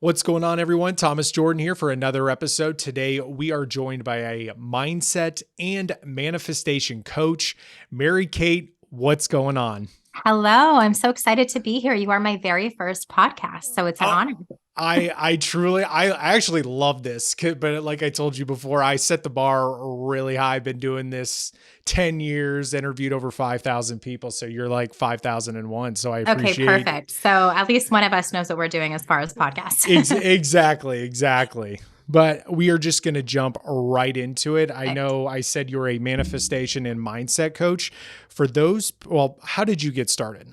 What's going on, everyone? Thomas Jordan here for another episode. Today, we are joined by a mindset and manifestation coach, Mary Kate. What's going on? Hello, I'm so excited to be here. You are my very first podcast, so it's an Uh, honor. I actually love this, but like I told you before, I set the bar really high. I've been doing this 10 years, interviewed over 5,000 people. So you're like 5,001. So I Okay, appreciate. perfect. So at least one of us knows what we're doing as far as podcasts. Exactly. But we are just going to jump right into it. I Perfect. know I said you're a manifestation and mindset coach. For those, well, how did you get started?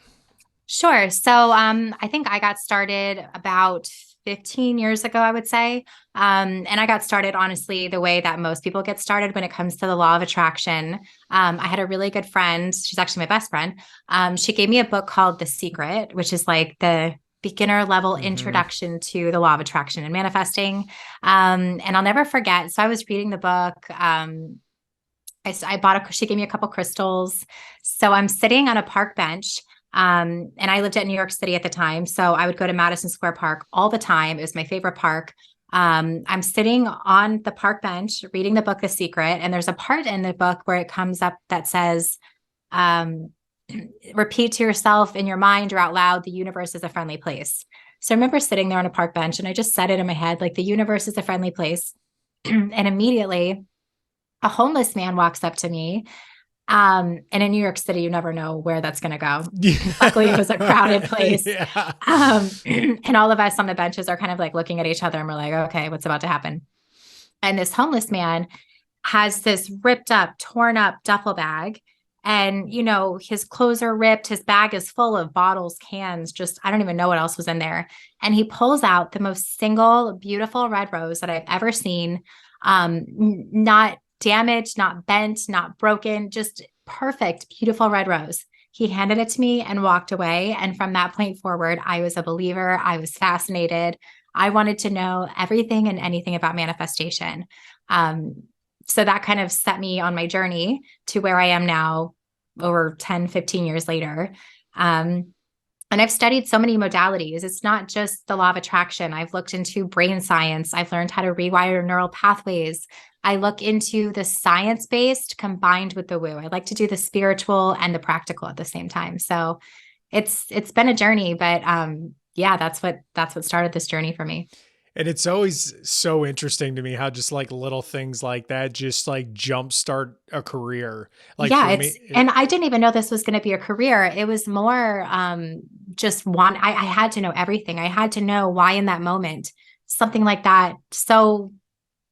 Sure. I think I got started about 15 years ago, I would say. And I got started honestly the way that most people get started when it comes to the law of attraction. I had a really good friend. She's actually my best friend. She gave me a book called The Secret, which is like the beginner level Hmm. introduction to the law of attraction and manifesting. And I'll never forget. So I was reading the book. She gave me a couple crystals. So I'm sitting on a park bench. And I lived at New York City at the time. So I would go to Madison Square Park all the time. It was my favorite park. I'm sitting on the park bench reading the book, The Secret. And there's a part in the book where it comes up that says, um, repeat to yourself in your mind or out loud, the universe is a friendly place. So I remember sitting there on a park bench and I just said it in my head, like the universe is a friendly place. And immediately a homeless man walks up to me. And in New York City, you never know where that's going to go. Luckily, it was a crowded place. Yeah. And all of us on the benches are kind of like looking at each other and we're like, okay, what's about to happen? And this homeless man has this ripped up, torn up duffel bag. And, his clothes are ripped. His bag is full of bottles, cans, just, I don't even know what else was in there. And he pulls out the most single, beautiful red rose that I've ever seen. Not damaged, not bent, not broken, just perfect, beautiful red rose. He handed it to me and walked away. And from that point forward, I was a believer. I was fascinated. I wanted to know everything and anything about manifestation. Um, so that kind of set me on my journey to where I am now over 10, 15 years later. Um, and I've studied so many modalities. It's not just the law of attraction. I've looked into brain science. I've learned how to rewire neural pathways. I look into the science-based combined with the woo. I like to do the spiritual and the practical at the same time. So it's been a journey, but yeah, that's what started this journey for me. And it's always so interesting to me how just like little things like that just like jumpstart a career. Like Yeah, for me, and I didn't even know this was going to be a career. It was more just one. I had to know everything. I had to know why in that moment something like that so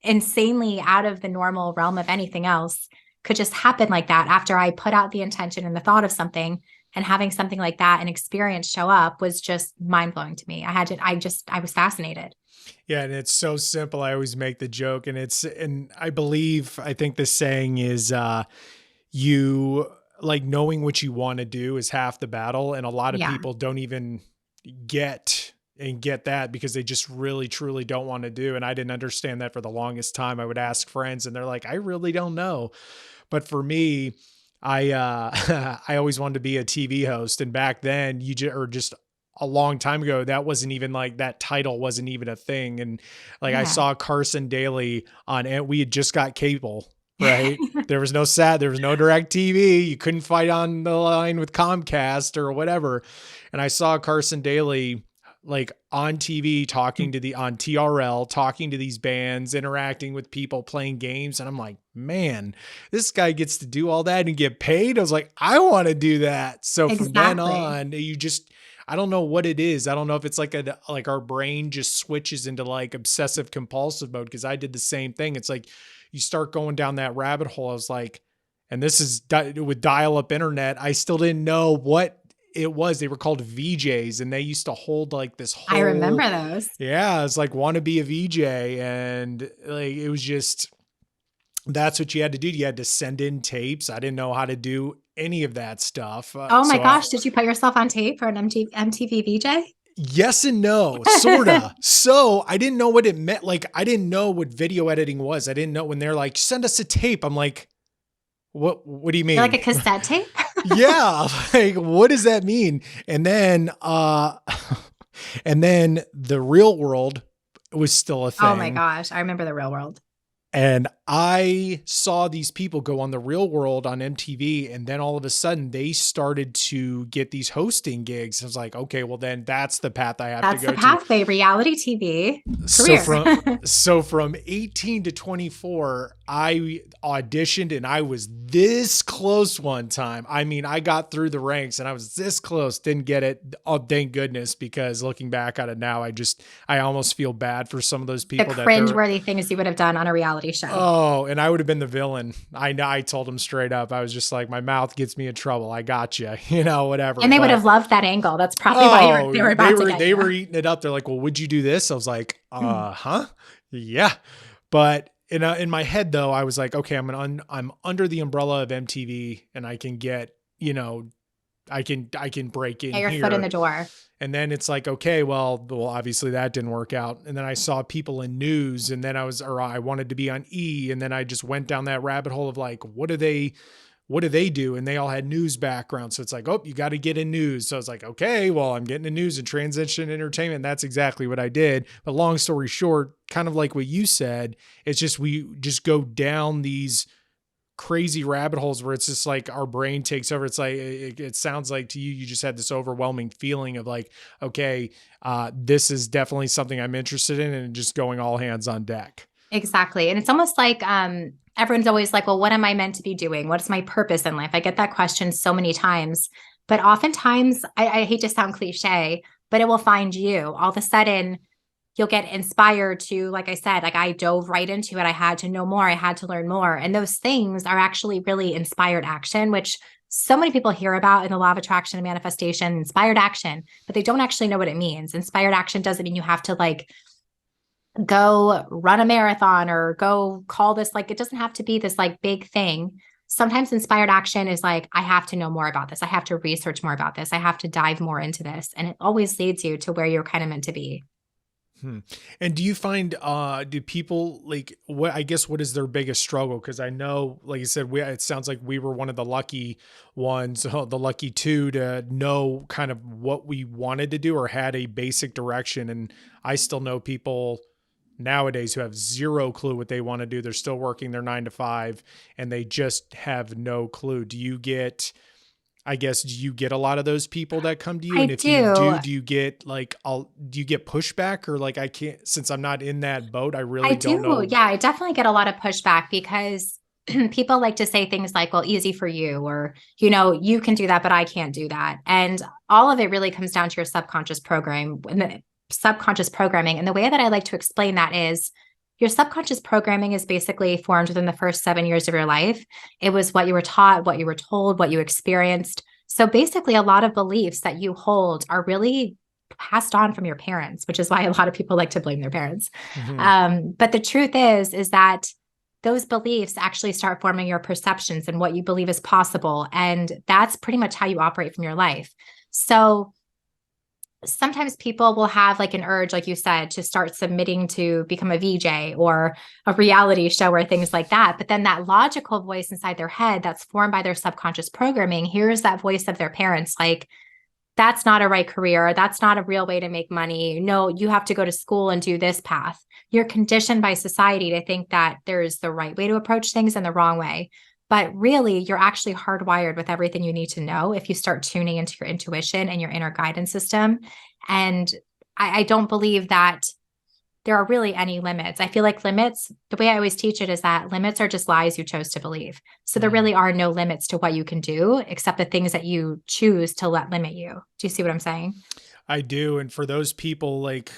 insanely out of the normal realm of anything else could just happen like that after I put out the intention and the thought of something, and having something like that an experience show up was just mind blowing to me. I was fascinated. yeah, and it's so simple. I always make the joke, and I think the saying is, you like knowing what you want to do is half the battle. And a lot of Yeah. people don't even get that because they just really truly don't want to do. And I didn't understand that for the longest time. I would ask friends and they're like, I really don't know. But for me, I always wanted to be a TV host. And back then or just a long time ago, that wasn't even like that title wasn't even a thing. And like I Yeah. saw Carson Daly on, and we had just got cable, right? There was no direct TV. You couldn't fight on the line with Comcast or whatever. And I saw Carson Daly like on TV on TRL, talking to these bands, interacting with people, playing games. And I'm like, man, this guy gets to do all that and get paid. I was like, I want to do that. So from then Exactly. on, I don't know what it is. I don't know if it's like our brain just switches into like obsessive compulsive mode. Cause I did the same thing. It's like you start going down that rabbit hole. I was like, and this is with dial up internet. I still didn't know what it was. They were called VJs, and they used to hold like this I whole, remember those. yeah, it's like want to be a VJ. And like, it was just, that's what you had to do. You had to send in tapes. I didn't know how to do any of that stuff. Oh my gosh, did you put yourself on tape for an MTV VJ? Yes and no, sorta. So I didn't know what it meant. Like, I didn't know what video editing was. I didn't know when they're like, send us a tape. I'm like, what do you You're like mean? a cassette tape? Yeah. Like, what does that mean? And then, and then the real world was still a Oh my thing. gosh, I remember The Real World. And I saw these people go on The Real World on MTV, and then all of a sudden they started to get these hosting gigs. I was like, okay, well then that's the path I have to That's the go to. pathway, reality TV So career. from so from 18 to 24, I auditioned and I was this close one time. I mean, I got through the ranks and I was this close, didn't get it. Oh, thank goodness, because looking back at it now, I almost feel bad for some of those The people that they're cringe-worthy things you would have done on a reality show. oh, and I would have been the villain. I told him straight up. I was just like, my mouth gets me in trouble. I got you, whatever. And they would But have loved that angle. That's probably why oh, they were they about to were get they you. were eating it up. They're like, well, would you do this? I was like, huh, yeah. But in my head though, I was like, okay, I'm under the umbrella of MTV, and I can get I can break in Get your foot in here. the door. And then it's like, okay, well, obviously that didn't work out. And then I saw people in news, and then I wanted to be on E. And then I just went down that rabbit hole of like, what do they do? And they all had news background. So it's like, oh, you got to get in news. So I was like, okay, well, I'm getting in news and transition entertainment. That's exactly what I did. But long story short, kind of like what you said, it's just, we just go down these crazy rabbit holes where it's just like our brain takes over. It's like, it sounds like to you, you just had this overwhelming feeling of like, okay, this is definitely something I'm interested in, and just going all hands on deck. Exactly. And it's almost like everyone's always like, well, what am I meant to be doing? What's my purpose in life? I get that question so many times. But oftentimes, I hate to sound cliche, but it will find you. All of a sudden, you'll get inspired to, like I said, like I dove right into it. I had to know more. I had to learn more. And those things are actually really inspired action, which so many people hear about in the law of attraction and manifestation, inspired action, but they don't actually know what it means. Inspired action doesn't mean you have to like go run a marathon or go call this, like, it doesn't have to be this like big thing. Sometimes inspired action is like, I have to know more about this. I have to research more about this. I have to dive more into this. And it always leads you to where you're kind of meant to be. Hmm. And do you find do people like what is their biggest struggle? Because I know, like you said, it sounds like we were one of the lucky ones, the lucky two, to know kind of what we wanted to do or had a basic direction. And I still know people nowadays who have zero clue what they want to do. They're still working their 9 to 5, and they just have no clue. I guess, do you get a lot of those people that come to you? I And if you do, do. do you get do you get pushback, or like, I can't, since I'm not in that boat, I I really don't do. know. Yeah, I definitely get a lot of pushback because people like to say things like, well, easy for you, or, you can do that, but I can't do that. And all of it really comes down to your subconscious program and the subconscious programming. And the way that I like to explain that is your subconscious programming is basically formed within the first 7 years of your life. It was what you were taught, what you were told, what you experienced. So basically, a lot of beliefs that you hold are really passed on from your parents, which is why a lot of people like to blame their parents. Mhm. But the truth is that those beliefs actually start forming your perceptions and what you believe is possible. And that's pretty much how you operate from your life. So sometimes people will have like an urge, like you said, to start submitting to become a VJ or a reality show or things like that. But then that logical voice inside their head that's formed by their subconscious programming hears that voice of their parents like, that's not a right career. That's not a real way to make money. No, you have to go to school and do this path. You're conditioned by society to think that there's the right way to approach things and the wrong way. But really, you're actually hardwired with everything you need to know if you start tuning into your intuition and your inner guidance system. And I don't believe that there are really any limits. I feel like limits, the way I always teach it is that limits are just lies you chose to believe. So there Mhm. really are no limits to what you can do except the things that you choose to let limit you. Do you see what I'm saying? I do. And for those people, like,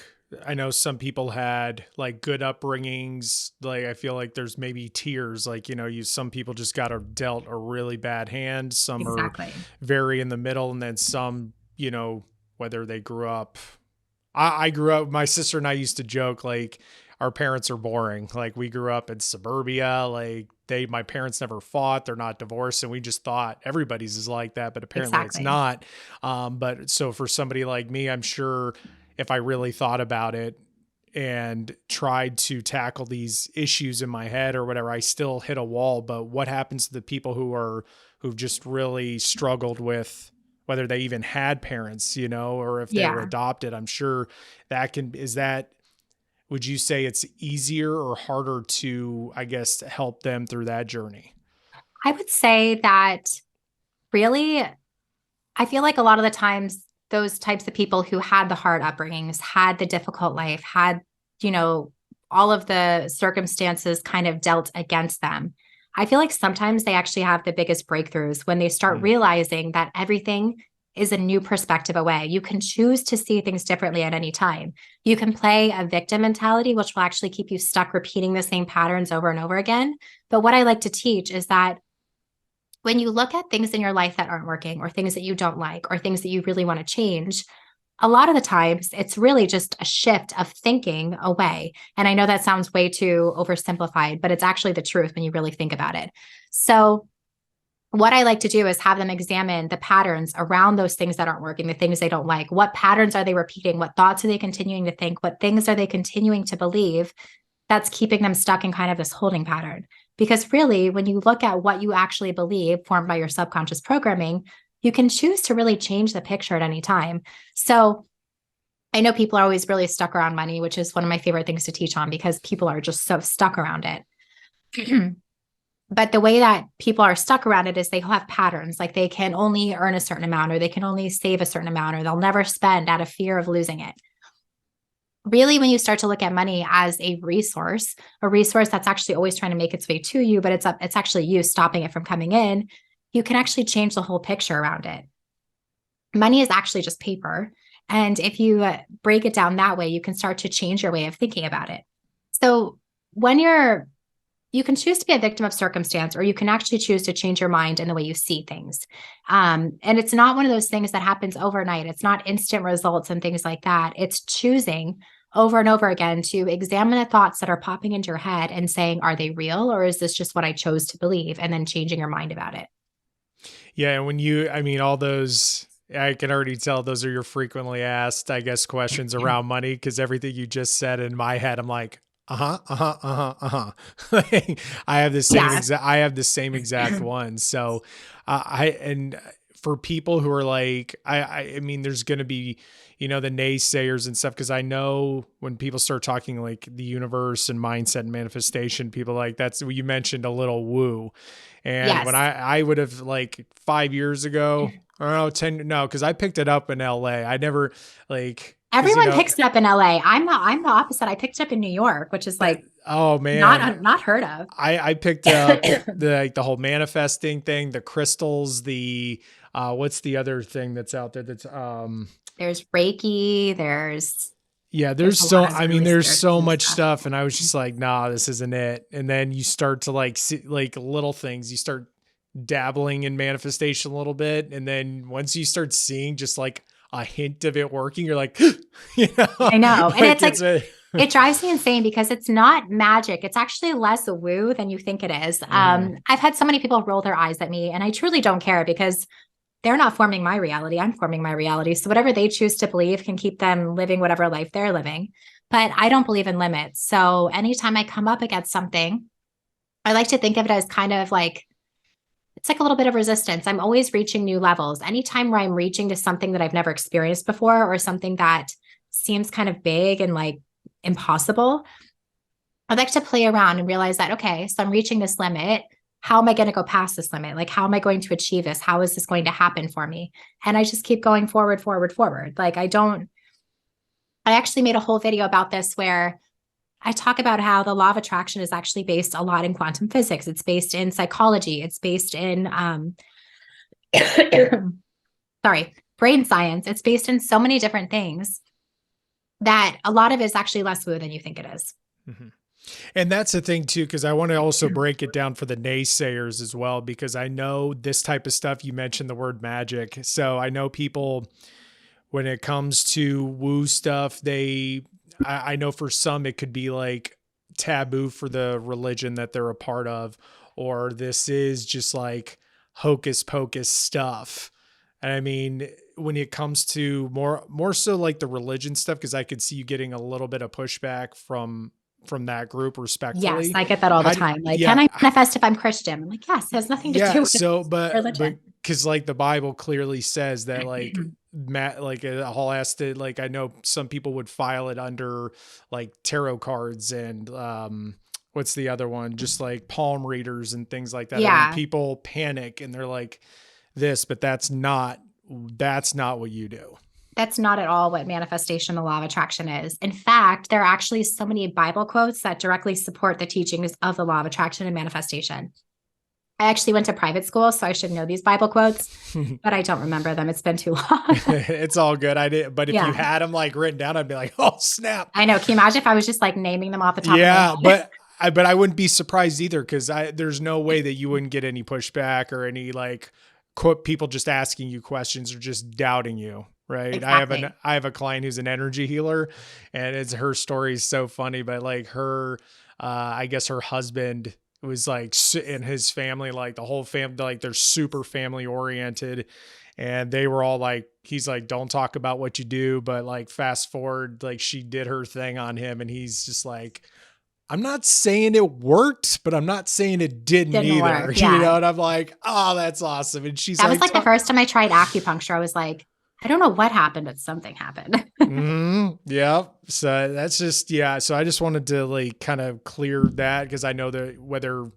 I know some people had like good upbringings. Like, I feel like there's maybe tiers, like, some people just got dealt a really bad hand. Some are Exactly. very in the middle. And then some, whether they grew up, I grew up, my sister and I used to joke, like, our parents are boring. Like, we grew up in suburbia. Like, my parents never fought. They're not divorced. And we just thought everybody's is like that, but apparently it's Exactly. not. But so for somebody like me, I'm sure if I really thought about it and tried to tackle these issues in my head or whatever, I still hit a wall. But what happens to the people who've just really struggled with whether they even had parents, or if they were Yeah. adopted? I'm sure that can, is that, would you say it's easier or harder to, I guess, help them through that journey? I would say that really, I feel like a lot of the times those types of people who had the hard upbringings, had the difficult life, had, you know, all of the circumstances kind of dealt against them. I feel like sometimes they actually have the biggest breakthroughs when they start Mm, realizing that everything is a new perspective away. You can choose to see things differently at any time. You can play a victim mentality, which will actually keep you stuck repeating the same patterns over and over again. But what I like to teach is that when you look at things in your life that aren't working or things that you don't like or things that you really want to change, a lot of the times it's really just a shift of thinking away. And I know that sounds way too oversimplified, but it's actually the truth when you really think about it. So, what I like to do is have them examine the patterns around those things that aren't working, the things they don't like. What patterns are they repeating? What thoughts are they continuing to think? What things are they continuing to believe that's keeping them stuck in kind of this holding pattern? Because really, when you look at what you actually believe formed by your subconscious programming, you can choose to really change the picture at any time. So I know people are always really stuck around money, which is one of my favorite things to teach on because people are just so stuck around it. But the way that people are stuck around it is they have patterns, like they can only earn a certain amount or they can only save a certain amount or they'll never spend out of fear of losing it. Really, when you start to look at money as a resource that's actually always trying to make its way to you, but it's actually you stopping it from coming in, you can actually change the whole picture around it. Money is actually just paper. And if you break it down that way, you can start to change your way of thinking about it. So when you can choose to be a victim of circumstance, or you can actually choose to change your mind and the way you see things. And it's not one of those things that happens overnight. It's not instant results and things like that. It's choosing over and over again to examine the thoughts that are popping into your head and saying, are they real? Or is this just what I chose to believe? And then changing your mind about it. yeah, and when you, I mean, all those, I can already tell those are your frequently asked, I guess, questions around money because everything you just said in my head, I'm like, uh-huh, uh-huh, uh-huh, uh-huh. Like, Yeah. I have the same exact one. So and for people who are like, I mean, there's going to be, the naysayers and stuff. Cause I know when people start talking like the universe and mindset and manifestation, people like that's what you mentioned, a little woo. And when Yes. I would have like 5 years ago, I don't know, 10, no, cause I picked it up in LA. I never like, cause Everyone picks it up in LA. I'm the opposite. I picked it up in New York, which is that, like oh man, not heard of. I picked up the whole manifesting thing, the crystals, the what's the other thing that's out there that's There's Reiki, yeah, there's a lot of I mean really there's so spiritual much stuff. stuff and I was just like, nah, this isn't it. And then you start to like see like little things, you start dabbling in manifestation a little bit and then once you start seeing just like a hint of it working, you're like, I know. And like it's it's like a it drives me insane because it's not magic. It's actually less woo than you think it is. Mhm. I've had so many people roll their eyes at me, and I truly don't care because they're not forming my reality. I'm forming my reality. So whatever they choose to believe can keep them living whatever life they're living. But I don't believe in limits. So anytime I come up against something, I like to think of it as kind of like it's like a little bit of resistance. I'm always reaching new levels. Anytime where I'm reaching to something that I've never experienced before or something that seems kind of big and like impossible, I like to play around and realize that, okay, so I'm reaching this limit. How am I going to go past this limit? Like, how am I going to achieve this? How is this going to happen for me? And I just keep going forward, forward, forward. Like, I actually made a whole video about this where I talk about how the law of attraction is actually based a lot in quantum physics. It's based in psychology. It's based in, sorry, brain science. It's based in so many different things that a lot of it is actually less woo than you think it is. Mhm. And that's the thing too, because I want to also break it down for the naysayers as well, because I know this type of stuff, you mentioned the word magic. So I know people, when it comes to woo stuff, I know for some, it could be like taboo for the religion that they're a part of, or this is just like hocus pocus stuff. And I mean, when it comes to more so like the religion stuff, because I could see you getting a little bit of pushback from that group Yes, respectfully. I get that all the How do time. Like, can yeah, I manifest if I'm Christian? I'm like, yes, it has nothing to yeah, do with so but religion. because like the Bible clearly says that like like a whole has to, like, I know some people would file it under like tarot cards and what's the other one, just like palm readers and things like that. I mean, Yeah. people panic and they're like this, but that's not what you do. That's not at all what manifestation, the law of attraction is. In fact, there are actually so many Bible quotes that directly support the teachings of the law of attraction and manifestation. I actually went to private school, so I should know these Bible quotes, but I don't remember them. It's been too long. It's all good. I did, but if you Yeah, had them like written down, I'd be like, oh snap. I know. Can you imagine if I was just like naming them off the top of my Yeah, head? but I wouldn't be surprised either, because there's no way that you wouldn't get any pushback or any like people just asking you questions or just doubting you. Right. Exactly. I have a client who's an energy healer, and it's her story is so funny, but like I guess her husband was like, and his family, like the whole family, like they're super family oriented. And they were all like, he's like, don't talk about what you do. But like, fast forward, like she did her thing on him, and he's just like, I'm not saying it worked, but I'm not saying it didn't Didn't either. work. You Yeah. know, and I'm like, oh, that's awesome. And she's That was like, like the first time I tried acupuncture. I was like, I don't know what happened, but something happened. yeah. So that's just, yeah. So I just wanted to like kind of clear that, because I know that whether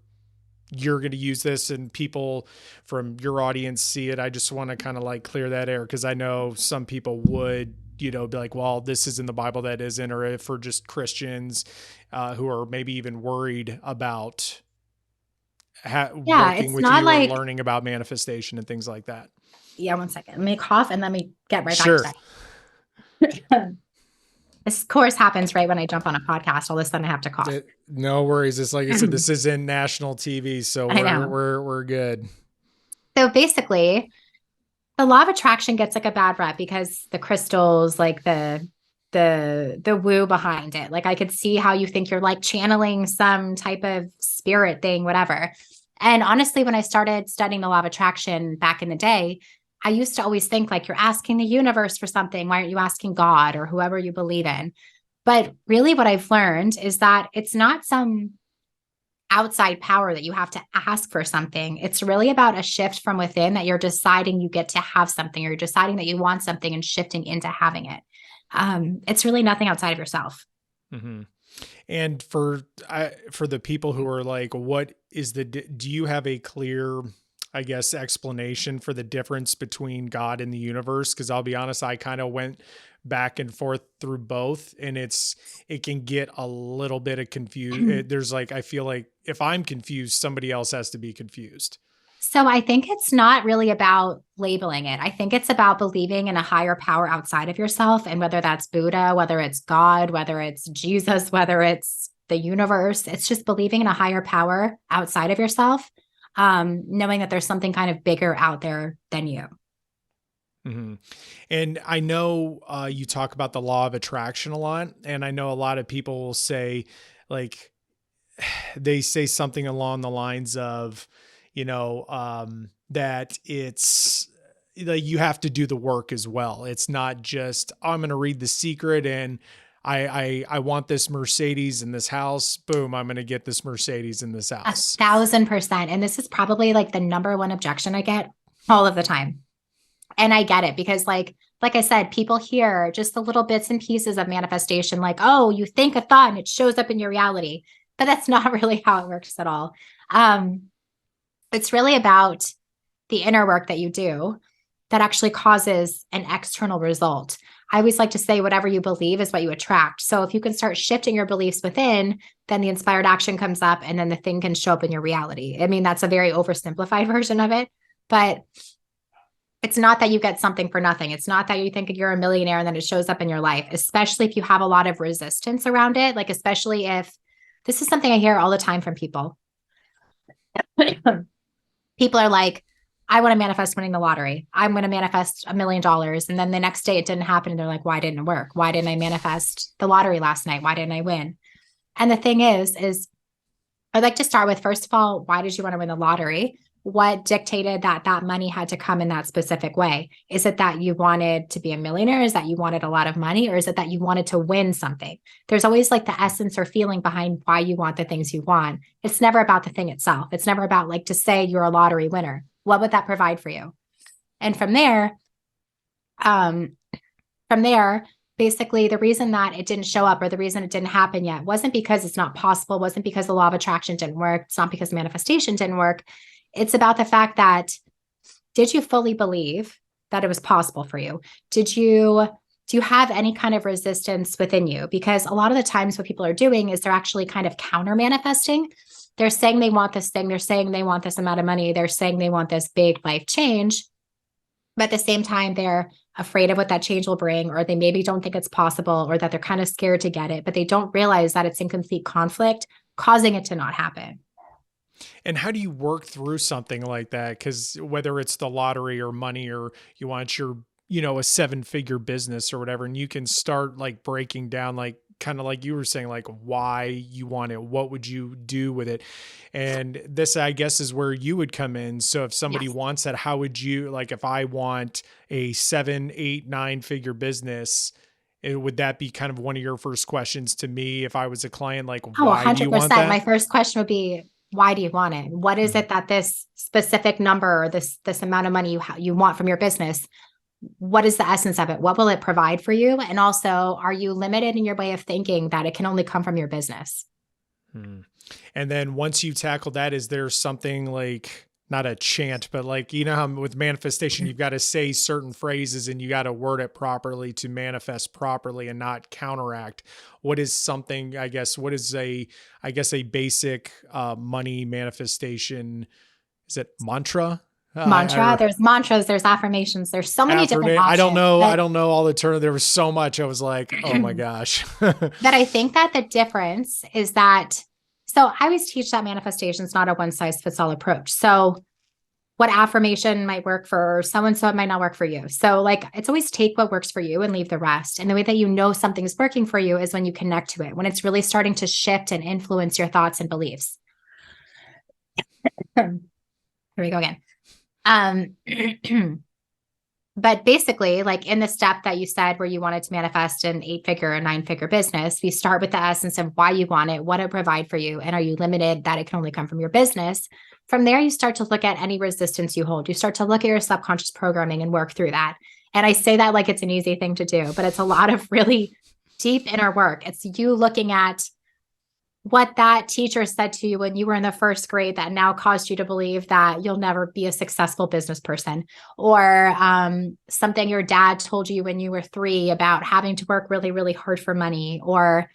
you're going to use this and people from your audience see it, I just want to kind of like clear that air, because I know some people would, you know, be like, well, this is in the Bible, that isn't, or if for just Christians who are maybe even worried about Yeah, working it's with not you or like, learning about manifestation and things like that. yeah, one second. Let me cough and let me get right back Sure. to that. This course happens right when I jump on a podcast. All of a sudden I have to cough. No worries. It's like I said, this is in national TV, so I we're know. we're we're good. So basically, the law of attraction gets like a bad rep because the crystals, like the woo behind it. Like I could see how you think you're like channeling some type of spirit thing, whatever. And honestly, when I started studying the law of attraction back in the day, I used to always think like you're asking the universe for something. Why aren't you asking God or whoever you believe in? But really, what I've learned is that it's not some outside power that you have to ask for something. It's really about a shift from within that you're deciding you get to have something, or you're deciding that you want something and shifting into having it. It's really nothing outside of yourself. Mm-hmm. And for the people who are like, what is do you have a clear, I guess, explanation for the difference between God and the universe? Because I'll be honest, I kind of went back and forth through both, and it can get a little bit of confused. There's like, I feel like if I'm confused, somebody else has to be confused. So I think it's not really about labeling it. I think it's about believing in a higher power outside of yourself. And whether that's Buddha, whether it's God, whether it's Jesus, whether it's the universe, it's just believing in a higher power outside of yourself, knowing that there's something kind of bigger out there than you. Mm-hmm. And I know you talk about the law of attraction a lot. And I know a lot of people will say, like, they say something along the lines of, that it's like you have to do the work as well. It's not just, oh, I'm going to read The Secret and I want this Mercedes in this house. Boom, I'm going to get this Mercedes in this house. 1,000%. And this is probably like the number one objection I get all of the time. And I get it because like I said, people hear just the little bits and pieces of manifestation, like, oh, you think a thought and it shows up in your reality. But that's not really how it works at all. It's really about the inner work that you do that actually causes an external result. I always like to say, whatever you believe is what you attract. So if you can start shifting your beliefs within, then the inspired action comes up and then the thing can show up in your reality. I mean, that's a very oversimplified version of it, but it's not that you get something for nothing. It's not that you think you're a millionaire and then it shows up in your life, especially if you have a lot of resistance around it. Like, especially if this is something I hear all the time from people. People are like, I want to manifest winning the lottery. I'm going to manifest $1 million. And then the next day it didn't happen. And they're like, why didn't it work? Why didn't I manifest the lottery last night? Why didn't I win? And the thing is I'd like to start with, first of all, why did you want to win the lottery? What dictated that money had to come in that specific way? Is it that you wanted to be a millionaire? Is that you wanted a lot of money? Or is it that you wanted to win something? There's always like the essence or feeling behind why you want the things you want. It's never about the thing itself. It's never about like to say you're a lottery winner. What would that provide for you? And from there, Um, from there, basically the reason that it didn't show up or the reason it didn't happen yet wasn't because it's not possible, wasn't because the law of attraction didn't work. It's not because manifestation didn't work. It's about the fact that did you fully believe that it was possible for you? Do you have any kind of resistance within you? Because a lot of the times what people are doing is they're actually kind of counter manifesting. They're saying they want this thing, they're saying they want this amount of money, they're saying they want this big life change, but at the same time they're afraid of what that change will bring, or they maybe don't think it's possible, or that they're kind of scared to get it, but they don't realize that it's in complete conflict, causing it to not happen. And how do you work through something like that? Because whether it's the lottery or money, or you want your, a 7-figure business or whatever, and you can start like breaking down, like kind of like you were saying, like why you want it, what would you do with it? And this, I guess, is where you would come in. So if somebody Yes. wants that, how would you, like, if I want a 7, 8, 9-figure business, would that be kind of one of your first questions to me if I was a client? Like, Oh, why do you want 100%. that? My first question would be, why do you want it? What is Mhm. it that this specific number or this amount of money you want from your business? What is the essence of it? What will it provide for you? And also, are you limited in your way of thinking that it can only come from your business? Hmm. And then once you tackle that, is there something like, not a chant, but like, how with manifestation, you've got to say certain phrases and you got to word it properly to manifest properly and not counteract. What is something, I guess, what is a basic money manifestation? Is it mantra? Mantra, Or there's mantras, there's affirmations, there's so many different affirmation? I don't options know. I that don't know all the terms. There was so much. I was like, oh my gosh. that I think that the difference is that, so I always teach that manifestation is not a one size fits all approach. So what affirmation might work for so and so, it might not work for you. So like it's always take what works for you and leave the rest. And the way that you know something's working for you is when you connect to it, when it's really starting to shift and influence your thoughts and beliefs. Here we go again. Um But basically, like in the step that you said where you wanted to manifest an 8-figure or 9-figure business, we start with the essence of why you want it, what it provide for you, and are you limited that it can only come from your business? From there, you start to look at any resistance you hold. You start to look at your subconscious programming and work through that. And I say that like it's an easy thing to do, but it's a lot of really deep inner work. It's you looking at what that teacher said to you when you were in the first grade that now caused you to believe that you'll never be a successful business person, or something your dad told you when you were 3 about having to work really, really hard for money, or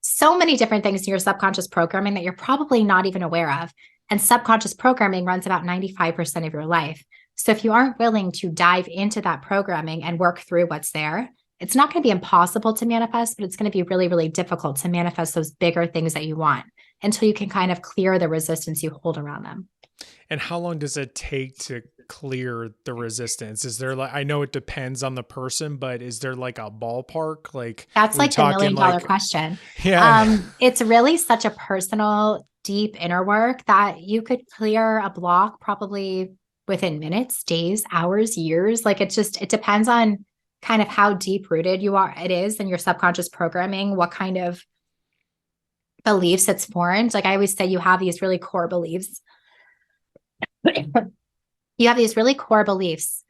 so many different things in your subconscious programming that you're probably not even aware of. And subconscious programming runs about 95% of your life. So if you aren't willing to dive into that programming and work through what's there, it's not going to be impossible to manifest, but it's going to be really, really difficult to manifest those bigger things that you want until you can kind of clear the resistance you hold around them. And how long does it take to clear the resistance? Is there, like, I know it depends on the person, but is there like a ballpark? Like, That's are we like the talking million dollar like, question. yeah, It's really such a personal, deep inner work that you could clear a block probably within minutes, days, hours, years. Like it depends on kind of how deep rooted it is in your subconscious programming, what kind of beliefs it's formed. Like I always say, you have these really core beliefs. You have these really core beliefs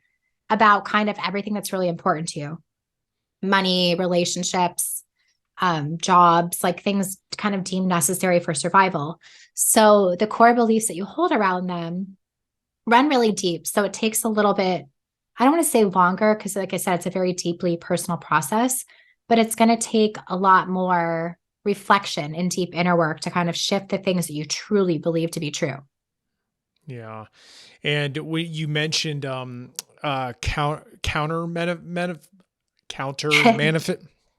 about kind of everything that's really important to you: money, relationships, jobs, like things kind of deemed necessary for survival. So the core beliefs that you hold around them run really deep. So it takes a little bit, I don't want to say longer, because like I said, it's a very deeply personal process, but it's going to take a lot more reflection and deep inner work to kind of shift the things that you truly believe to be true. yeah. And you mentioned counter manifest.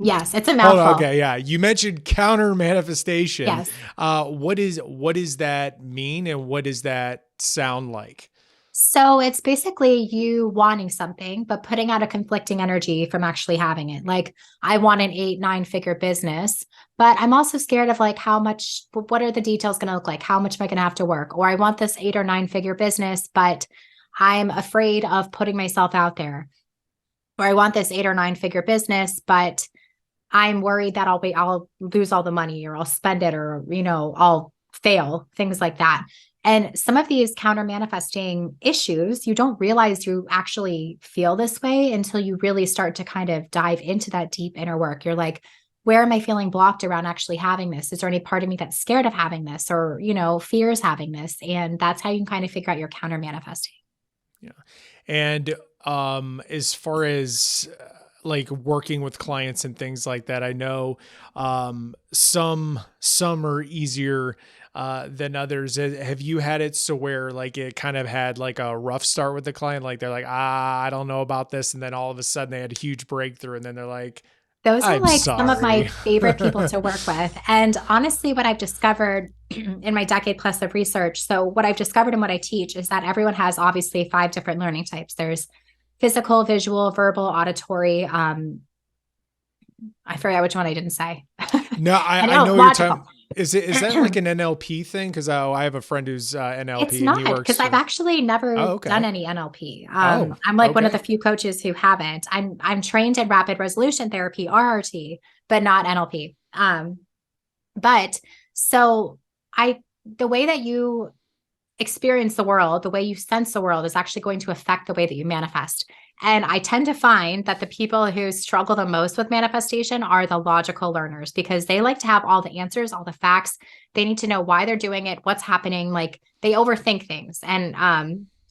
Yes, it's a Hold on, mouthful. okay, yeah. You mentioned counter manifestation. Yes. What does that mean, and what does that sound like? So it's basically you wanting something, but putting out a conflicting energy from actually having it. Like, I want an 8, 9-figure business, but I'm also scared of like how much, what are the details going to look like? How much am I going to have to work? Or I want this 8 or 9-figure business, but I'm afraid of putting myself out there. Or I want this 8 or 9-figure business, but I'm worried that I'll lose all the money, or I'll spend it, or, I'll fail, things like that. And some of these counter manifesting issues, you don't realize you actually feel this way until you really start to kind of dive into that deep inner work. You're like, where am I feeling blocked around actually having this? Is there any part of me that's scared of having this or, fears having this? And that's how you can kind of figure out your counter manifesting. Yeah. And as far as like working with clients and things like that, I know some are easier than others. Have you had it so where like it kind of had like a rough start with the client, like they're like, I don't know about this, and then all of a sudden they had a huge breakthrough, and then they're like, Those are I'm like some of my sorry. favorite people to work with. And honestly, what I've discovered in my decade plus of research, so what I've discovered and what I teach is that everyone has obviously 5 different learning types. There's physical, visual, verbal, auditory. I forget which one I didn't say. No, And I know what you're logical. talking. Is that like an NLP thing? Because I have a friend who's It's NLP and he not because works I've with. actually never Oh, done okay. any NLP. Oh, I'm like one of the okay. few coaches who haven't. I'm trained in rapid resolution therapy, RRT, but not NLP. But so I the way that you experience the world, the way you sense the world is actually going to affect the way that you manifest. And I tend to find that the people who struggle the most with manifestation are the logical learners because they like to have all the answers, all the facts. They need to know why they're doing it, what's happening. Like they overthink things. And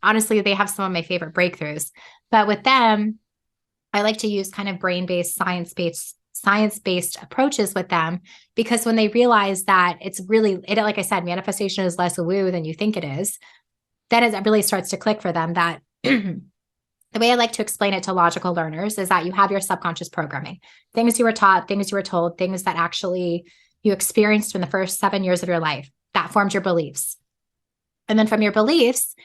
honestly, they have some of my favorite breakthroughs. But with them, I like to use kind of brain-based, science-based approaches with them because when they realize that it's really it, like I said, manifestation is less woo than you think it is, then it really starts to click for them that the way I like to explain it to logical learners is that you have your subconscious programming, things you were taught, things you were told, things that actually you experienced in the first 7 years of your life that formed your beliefs. And then from your beliefs,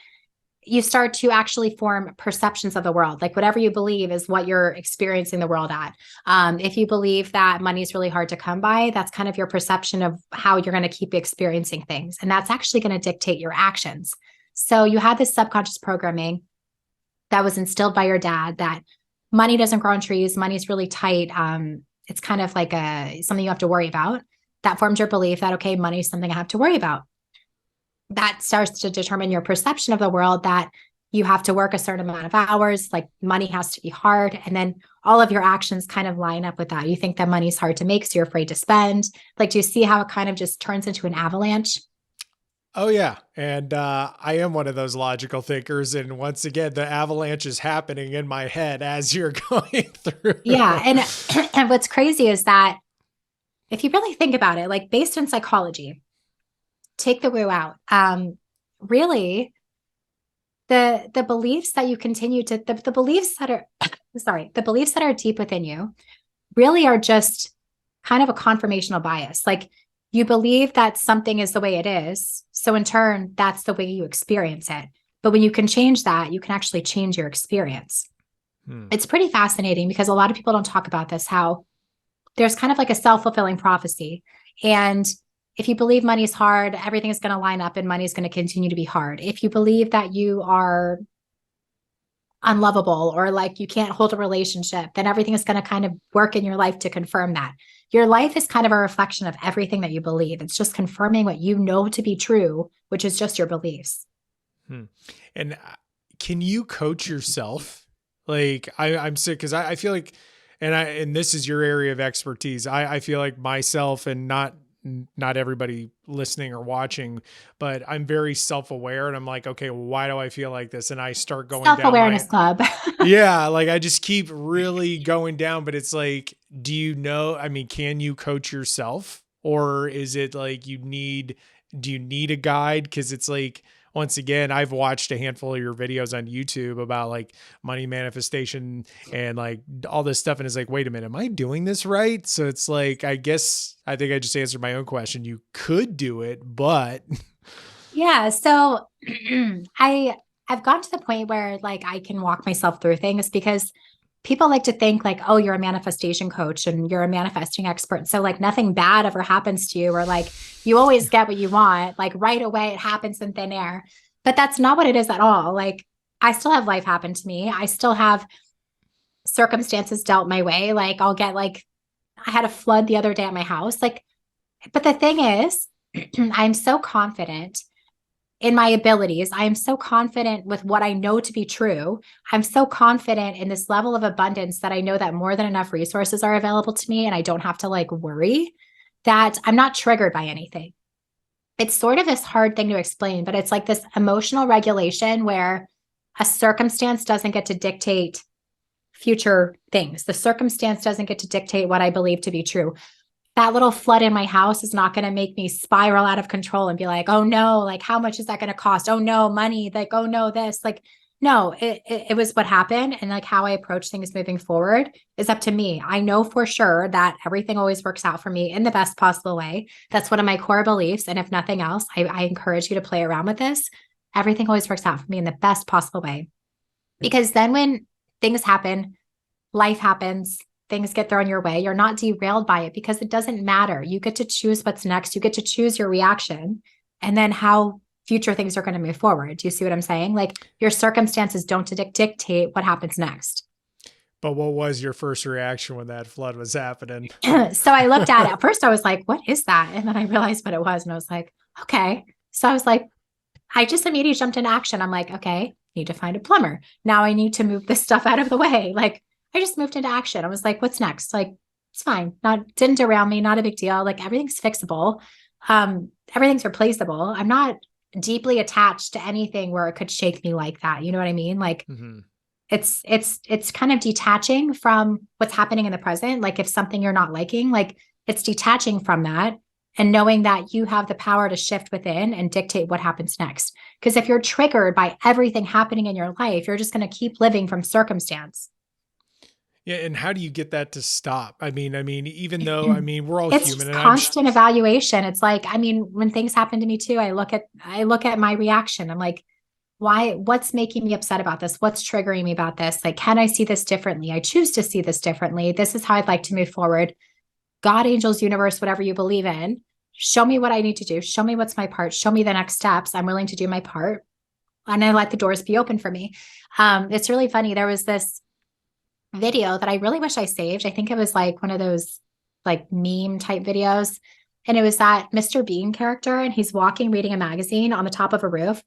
you start to actually form perceptions of the world. Like whatever you believe is what you're experiencing the world at. If you believe that money is really hard to come by, that's kind of your perception of how you're going to keep experiencing things. And that's actually going to dictate your actions. So you have this subconscious programming that was instilled by your dad that money doesn't grow on trees, money's really tight. It's kind of like something you have to worry about. That forms your belief that, okay, money is something I have to worry about. That starts to determine your perception of the world that you have to work a certain amount of hours, like money has to be hard. And then all of your actions kind of line up with that. You think that money's hard to make, so you're afraid to spend. Like, do you see how it kind of just turns into an avalanche? Oh yeah, and I am one of those logical thinkers. And once again, the avalanche is happening in my head as you're going Yeah. through. And what's crazy is that if you really think about it, like based on psychology, take the woo out. Really, the beliefs that you continue to the beliefs that are sorry, the beliefs that are deep within you really are just kind of a confirmational bias. Like you believe that something is the way it is. So in turn, that's the way you experience it. But when you can change that, you can actually change your experience. Hmm. It's pretty fascinating because a lot of people don't talk about this, how there's kind of like a self-fulfilling prophecy. And if you believe money's hard, everything is going to line up and money's going to continue to be hard. If you believe that you are unlovable or like you can't hold a relationship, then everything is going to kind of work in your life to confirm that. Your life is kind of a reflection of everything that you believe. It's just confirming what you know to be true, which is just your beliefs. Hmm. And can you coach yourself? Like I'm sick because I feel like, and this is your area of expertise. I feel like myself and not everybody listening or watching, but I'm very self-aware and I'm like, okay, well, why do I feel like this? And I start going down Self-awareness my, club. yeah, like I just keep really going down, but it's like, do you know, I mean, can you coach yourself or is it like do you need a guide? Cause it's like, once again, I've watched a handful of your videos on YouTube about like money manifestation and like all this stuff. And it's like, wait a minute, am I doing this right? So it's like, I guess I think I just answered my own question. You could do it, but Yeah. So I've gotten to the point where like I can walk myself through things because people like to think like, oh, you're a manifestation coach and you're a manifesting expert. So like nothing bad ever happens to you, or like you always get what you want, like right away it happens in thin air. But that's not what it is at all. Like I still have life happen to me. I still have circumstances dealt my way. Like I'll get like I had a flood the other day at my house. Like, but the thing is, I'm so confident in my abilities. I am so confident with what I know to be true. I'm so confident in this level of abundance that I know that more than enough resources are available to me and I don't have to like worry, that I'm not triggered by anything. It's sort of this hard thing to explain, but it's like this emotional regulation where a circumstance doesn't get to dictate future things. The circumstance doesn't get to dictate what I believe to be true. That little flood in my house is not going to make me spiral out of control and be like, oh no, like how much is that going to cost? Oh no, money, like, oh no, this, like, no, it was what happened. And like how I approach things moving forward is up to me. I know for sure that everything always works out for me in the best possible way. That's one of my core beliefs. And if nothing else, I encourage you to play around with this. Everything always works out for me in the best possible way. Because then when things happen, life happens, things get thrown your way, you're not derailed by it because it doesn't matter. You get to choose what's next. You get to choose your reaction and then how future things are going to move forward. Do you see what I'm saying? Like your circumstances don't dictate what happens next. But what was your first reaction when that flood was happening? So I looked at it. At first I was like, what is that? And then I realized what it was. And I was like, okay. So I was like, I just immediately jumped into action. I'm like, okay, need to find a plumber. Now I need to move this stuff out of the way. Like I just moved into action. I was like, what's next? Like, it's fine. Didn't derail me. Not a big deal. Like everything's fixable. Everything's replaceable. I'm not deeply attached to anything where it could shake me like that. You know what I mean? Like it's kind of detaching from what's happening in the present. Like if something you're not liking, like it's detaching from that and knowing that you have the power to shift within and dictate what happens next. Because if you're triggered by everything happening in your life, you're just going to keep living from circumstance. Yeah, and how do you get that to stop? I mean, even though we're all It's human, just and I'm constant evaluation. It's like, I mean, when things happen to me too, I look at my reaction. I'm like, what's making me upset about this? What's triggering me about this? Like, can I see this differently? I choose to see this differently. This is how I'd like to move forward. God, angels, universe, whatever you believe in, show me what I need to do. Show me what's my part. Show me the next steps. I'm willing to do my part. And I let the doors be open for me. It's really funny. There was this video that I really wish I saved. I think it was like one of those like meme type videos. And it was that Mr. Bean character, and he's walking, reading a magazine on the top of a roof.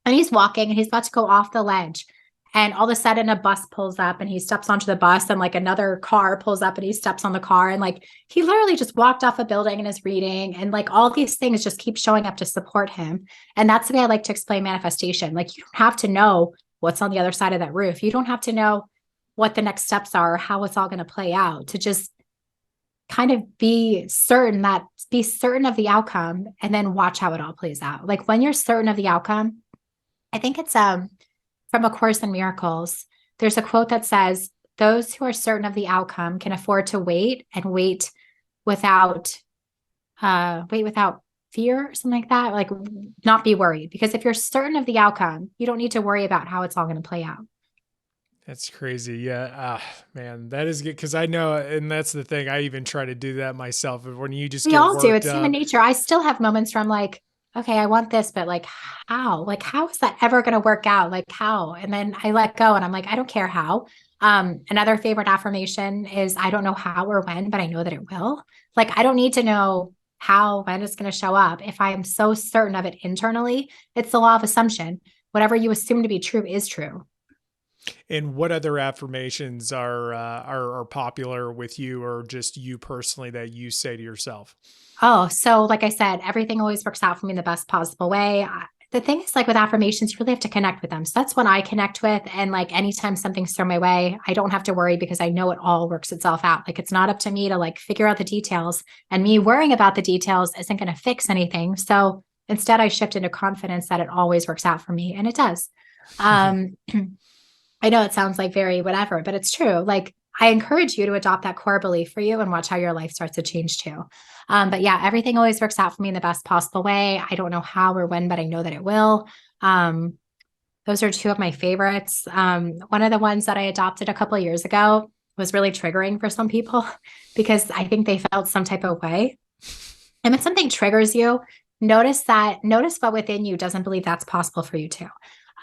And he's walking and he's about to go off the ledge. And all of a sudden a bus pulls up and he steps onto the bus, and like another car pulls up and he steps on the car. And like he literally just walked off a building and is reading. And like all these things just keep showing up to support him. And that's the way I like to explain manifestation. Like you don't have to know what's on the other side of that roof. You don't have to know what the next steps are or how it's all going to play out, to just kind of be certain of the outcome and then watch how it all plays out. Like when you're certain of the outcome, I think it's from A Course in Miracles. There's a quote that says, those who are certain of the outcome can afford to wait and without wait without fear or something like that. Like not be worried, because if you're certain of the outcome, you don't need to worry about how it's all going to play out. That's crazy. Yeah. Man, that is good. Cause I know, and that's the thing. I even try to do that myself. When you just We get all do. worked It's human up. nature. I still have moments where I'm like, okay, I want this, but like, how? Like, how is that ever going to work out? Like, how? And then I let go and I'm like, I don't care how. Another favorite affirmation is, I don't know how or when, but I know that it will. Like, I don't need to know how, when it's going to show up. If I'm so certain of it internally, it's the law of assumption. Whatever you assume to be true is true. And what other affirmations are popular with you, or just you personally, that you say to yourself? Oh, so like I said, everything always works out for me in the best possible way. The thing is, like with affirmations, you really have to connect with them. So that's when I connect with. And like anytime something's thrown my way, I don't have to worry because I know it all works itself out. Like it's not up to me to like figure out the details, and me worrying about the details isn't going to fix anything. So instead, I shift into confidence that it always works out for me. And it does. Um, I know it sounds like very whatever, but it's true. Like I encourage you to adopt that core belief for you and watch how your life starts to change too. But yeah, everything always works out for me in the best possible way. I don't know how or when, but I know that it will. Those are two of my favorites. One of the ones that I adopted a couple of years ago was really triggering for some people because I think they felt some type of way. And when something triggers you, notice what within you doesn't believe that's possible for you too.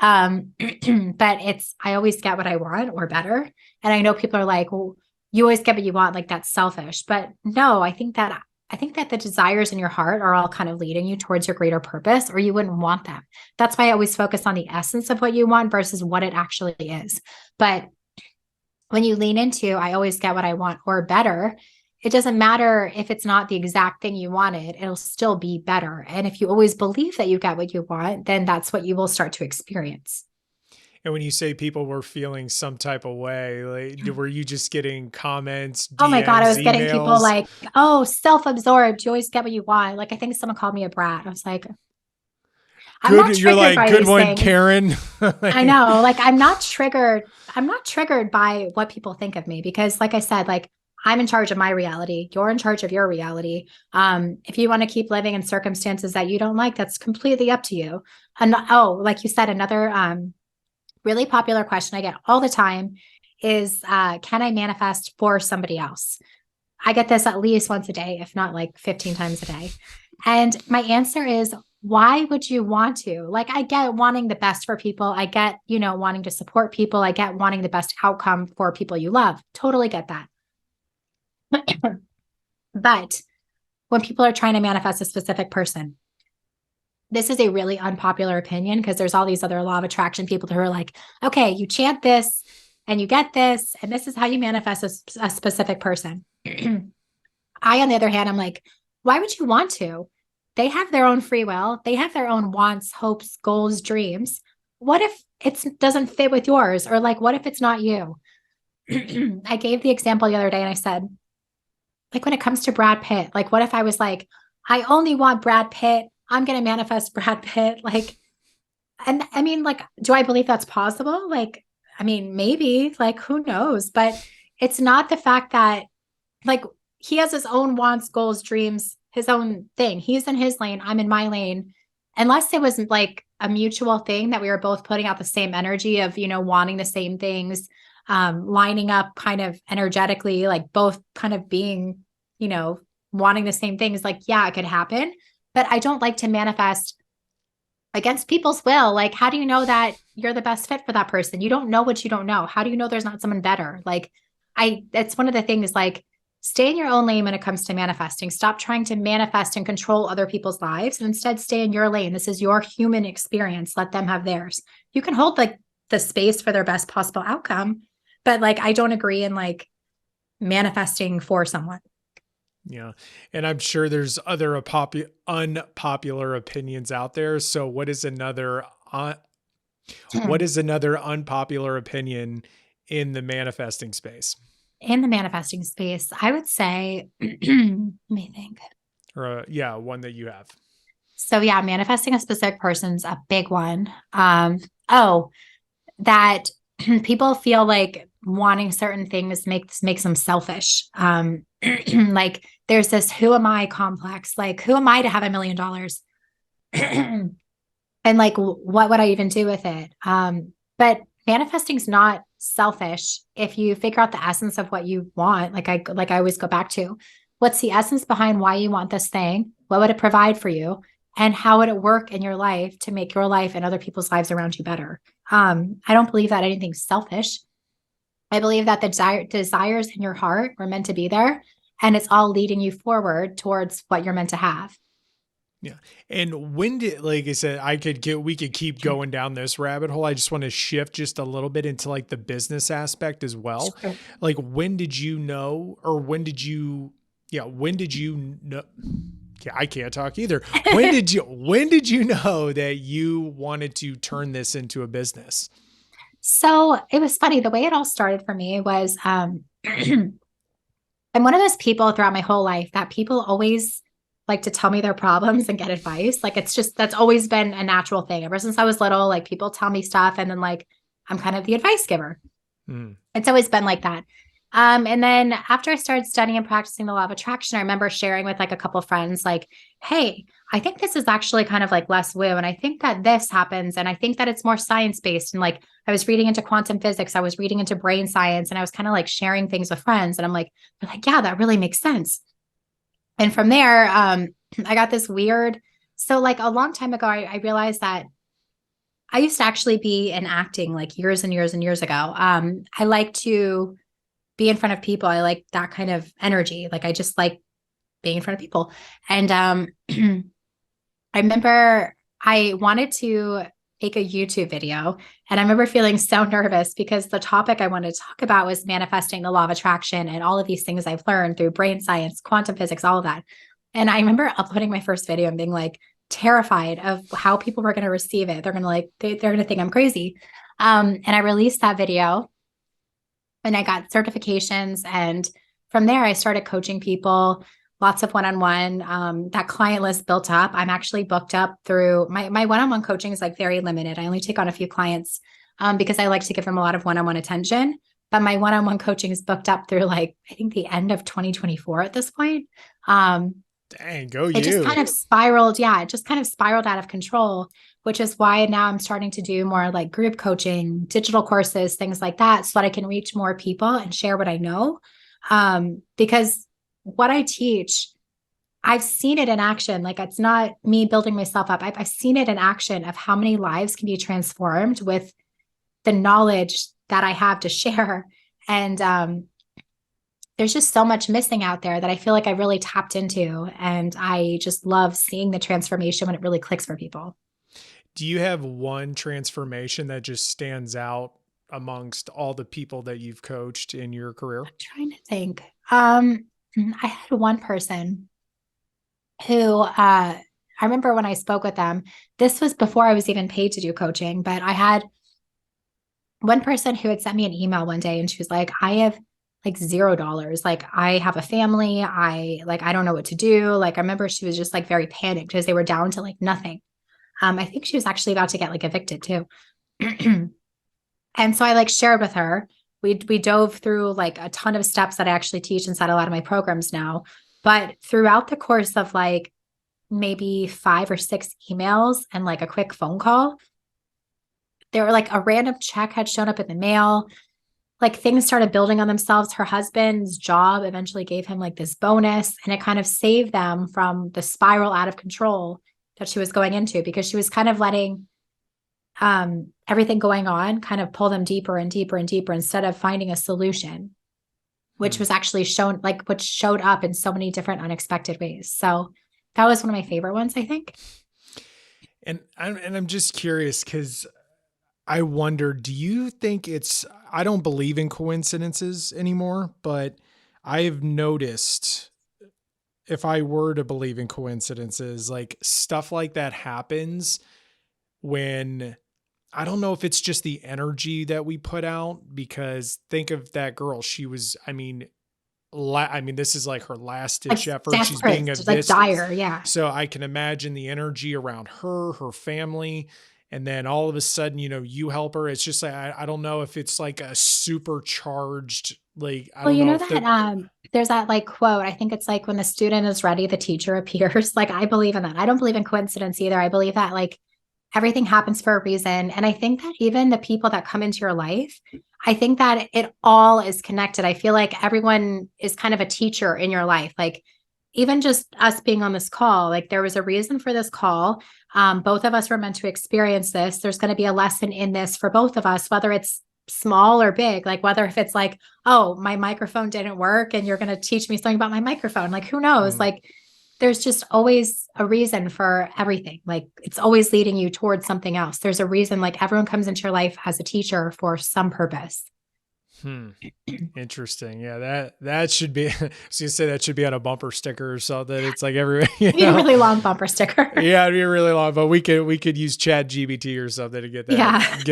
But I always get what I want or better. And I know people are like, well, you always get what you want. Like that's selfish. But no, I think that I think that the desires in your heart are all kind of leading you towards your greater purpose, or you wouldn't want them. That's why I always focus on the essence of what you want versus what it actually is. But when you lean into, I always get what I want or better, it doesn't matter if it's not the exact thing you wanted, it'll still be better. And if you always believe that you get what you want, then that's what you will start to experience. And when you say people were feeling some type of way, like, were you just getting comments, Oh my God, I DMs, was getting people emails? like, oh, self absorbed. You always get what you want. Like, I think someone called me a brat. I was like, I'm Good. not You're triggered like, by good these one, things. Karen. I Like, know, like I'm not triggered. I'm not triggered by what people think of me because like I said, like I'm in charge of my reality. You're in charge of your reality. If you want to keep living in circumstances that you don't like, that's completely up to you. And oh, like you said, another really popular question I get all the time is can I manifest for somebody else? I get this at least once a day, if not like 15 times a day. And my answer is, why would you want to? Like, I get wanting the best for people. I get, wanting to support people. I get wanting the best outcome for people you love. Totally get that. But when people are trying to manifest a specific person, this is a really unpopular opinion because there's all these other law of attraction people who are like, okay, you chant this and you get this, and this is how you manifest a specific person. I, on the other hand, I'm like, why would you want to? They have their own free will. They have their own wants, hopes, goals, dreams. What if it doesn't fit with yours? Or like, what if it's not you? I gave the example the other day and I said, like, when it comes to Brad Pitt, like, what if I was like, I only want Brad Pitt. I'm going to manifest Brad Pitt. Like, and I mean, like, do I believe that's possible? Like, I mean, maybe, like, who knows? But it's not the fact that like he has his own wants, goals, dreams, his own thing. He's in his lane, I'm in my lane. Unless it was like a mutual thing that we were both putting out the same energy of, wanting the same things, lining up kind of energetically, like both kind of being, you know, wanting the same things. Like, yeah, it could happen. But I don't like to manifest against people's will. Like, how do you know that you're the best fit for that person? You don't know what you don't know. How do you know there's not someone better? Like, that's one of the things, like, stay in your own lane when it comes to manifesting. Stop trying to manifest and control other people's lives and instead stay in your lane. This is your human experience. Let them have theirs. You can hold like the space for their best possible outcome. But like, I don't agree in like manifesting for someone. yeah. And I'm sure there's other unpopular opinions out there. So what is another unpopular opinion in the manifesting space? In the manifesting space, I would say, let me think. Or yeah, one that you have. So yeah, manifesting a specific person's a big one. Oh, that people feel like wanting certain things makes them selfish. Like there's this who am I complex. Like who am I to have $1 million? And like what would I even do with it? But manifesting's not selfish if you figure out the essence of what you want. Like I always go back to, what's the essence behind why you want this thing? What would it provide for you? And how would it work in your life to make your life and other people's lives around you better? I don't believe that anything's selfish. I believe that the desires in your heart were meant to be there, and it's all leading you forward towards what you're meant to have. Yeah. And when did, like I said, we could keep going down this rabbit hole. I just want to shift just a little bit into like the business aspect as well. Sure. Like when did you know, or when did you know? Yeah, I can't talk either. When did you know that you wanted to turn this into a business? So it was funny. The way it all started for me was I'm one of those people throughout my whole life that people always like to tell me their problems and get advice. Like it's just that's always been a natural thing. Ever since I was little, like people tell me stuff and then like I'm kind of the advice giver. Mm. It's always been like that. And then after I started studying and practicing the law of attraction, I remember sharing with like a couple of friends, like, hey, I think this is actually kind of like less woo. And I think that this happens. And I think that it's more science based. And like I was reading into quantum physics, I was reading into brain science, and I was kind of like sharing things with friends. And I'm like, they're like, yeah, that really makes sense. And from there, I got this weird. So like a long time ago, I realized that I used to actually be in acting like years and years and years ago. I like to be in front of people. I like that kind of energy. Like I just like being in front of people. And I remember I wanted to make a YouTube video, and I remember feeling so nervous because the topic I wanted to talk about was manifesting the law of attraction and all of these things I've learned through brain science, quantum physics, all of that. And I remember uploading my first video and being like terrified of how people were going to receive it. They're going to they're going to think I'm crazy. And I released that video and I got certifications. And from there, I started coaching people, lots of one-on-one. That client list built up. I'm actually booked up through my one-on-one coaching is like very limited. I only take on a few clients because I like to give them a lot of one-on-one attention. But my one-on-one coaching is booked up through like, I think the end of 2024 at this point. Dang, go It just kind you. of spiraled. Yeah, it just kind of spiraled out of control, which is why now I'm starting to do more like group coaching, digital courses, things like that, so that I can reach more people and share what I know. Because what I teach, I've seen it in action. Like it's not me building myself up. I've seen it in action of how many lives can be transformed with the knowledge that I have to share. And there's just so much missing out there that I feel like I really tapped into. And I just love seeing the transformation when it really clicks for people. Do you have one transformation that just stands out amongst all the people that you've coached in your career? I'm trying to think. I had one person who I remember when I spoke with them, this was before I was even paid to do coaching, but I had one person who had sent me an email one day and she was like, I have like $0. Like I have a family. I don't know what to do. Like I remember she was just like very panicked because they were down to like nothing. I think she was actually about to get like evicted too. And so I like shared with her. We dove through like a ton of steps that I actually teach inside a lot of my programs now. But throughout the course of like maybe 5 or 6 emails and like a quick phone call, there were like a random check had shown up in the mail. Like things started building on themselves. Her husband's job eventually gave him like this bonus, and it kind of saved them from the spiral out of control that she was going into, because she was kind of letting everything going on kind of pull them deeper and deeper and deeper instead of finding a solution, which Hmm. was actually shown, like which showed up in so many different unexpected ways. So that was one of my favorite ones, I think. And I'm just curious because I wonder, do you think I don't believe in coincidences anymore, but I've noticed if I were to believe in coincidences, like stuff like that happens when I don't know if it's just the energy that we put out, because think of that girl. She was, I mean, this is like her last Like ditch effort. She's being desperate, a just like vis. dire. Yeah. So I can imagine the energy around her, her family, and then all of a sudden, you help her. It's just like, I don't know if it's like a supercharged, like, I Well, don't you know know if that the, there's that like quote. I think it's like when the student is ready, the teacher appears. Like I believe in that. I don't believe in coincidence either. I believe that like everything happens for a reason. And I think that even the people that come into your life, I think that it all is connected. I feel like everyone is kind of a teacher in your life. Like even just us being on this call, like there was a reason for this call. Both of us were meant to experience this. There's going to be a lesson in this for both of us, whether it's small or big, like whether if it's like, oh, my microphone didn't work and you're going to teach me something about my microphone. Like who knows? Hmm. Like there's just always a reason for everything. Like it's always leading you towards something else. There's a reason, like everyone comes into your life as a teacher for some purpose. Hmm. Interesting. Yeah, that should be. So you say that should be on a bumper sticker or something. It's like every, I need a really long bumper sticker. Yeah, it'd be really long, but we could use Chat GBT or something to get that Yeah.